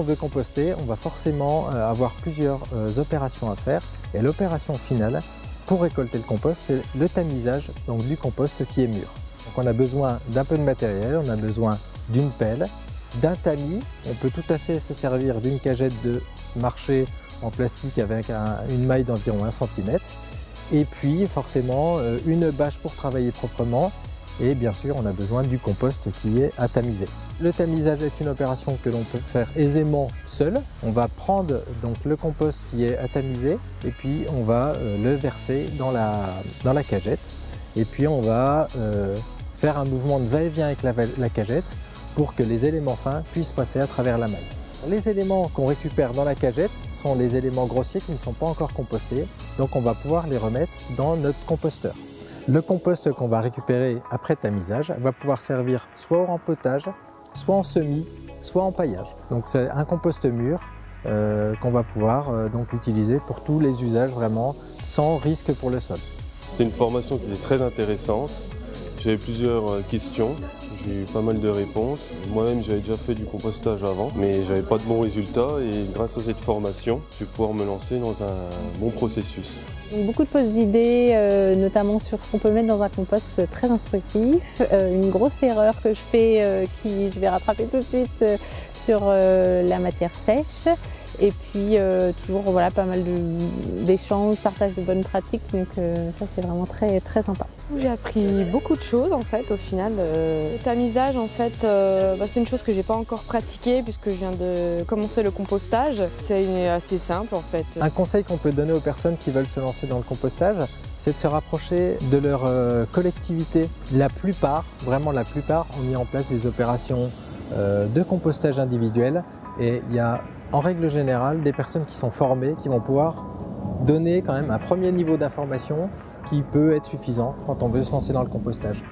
veut composter, on va forcément avoir plusieurs opérations à faire. Et l'opération finale, pour récolter le compost, c'est le tamisage donc, du compost qui est mûr. Donc on a besoin d'un peu de matériel, on a besoin d'une pelle, d'un tamis. On peut tout à fait se servir d'une cagette de marché en plastique avec une maille d'environ 1 cm. Et puis forcément une bâche pour travailler proprement. Et bien sûr, on a besoin du compost qui est à tamiser. Le tamisage est une opération que l'on peut faire aisément seul. On va prendre donc le compost qui est à tamiser et puis on va le verser dans la cagette. Et puis on va faire un mouvement de va-et-vient avec la cagette pour que les éléments fins puissent passer à travers la maille. Les éléments qu'on récupère dans la cagette sont les éléments grossiers qui ne sont pas encore compostés. Donc on va pouvoir les remettre dans notre composteur. Le compost qu'on va récupérer après tamisage va pouvoir servir soit au rempotage, soit en semis, soit en paillage. Donc c'est un compost mûr qu'on va pouvoir donc utiliser pour tous les usages vraiment sans risque pour le sol. C'est une formation qui est très intéressante. J'avais plusieurs questions, j'ai eu pas mal de réponses. Moi-même j'avais déjà fait du compostage avant, mais j'avais pas de bons résultats et grâce à cette formation, je vais pouvoir me lancer dans un bon processus. Beaucoup de fausses idées, notamment sur ce qu'on peut mettre dans un compost très instructif. Une grosse erreur que je fais, je vais rattraper tout de suite sur la matière sèche. Et puis toujours voilà, pas mal d'échanges, partage de bonnes pratiques, donc ça c'est vraiment très sympa. J'ai appris beaucoup de choses en fait au final. Le tamisage en fait, c'est une chose que j'ai pas encore pratiquée puisque je viens de commencer le compostage. C'est assez simple en fait. Un conseil qu'on peut donner aux personnes qui veulent se lancer dans le compostage, c'est de se rapprocher de leur collectivité. La plupart, vraiment la plupart, ont mis en place des opérations de compostage individuel et il y a en règle générale des personnes qui sont formées, qui vont pouvoir donner quand même un premier niveau d'information qui peut être suffisant quand on veut se lancer dans le compostage.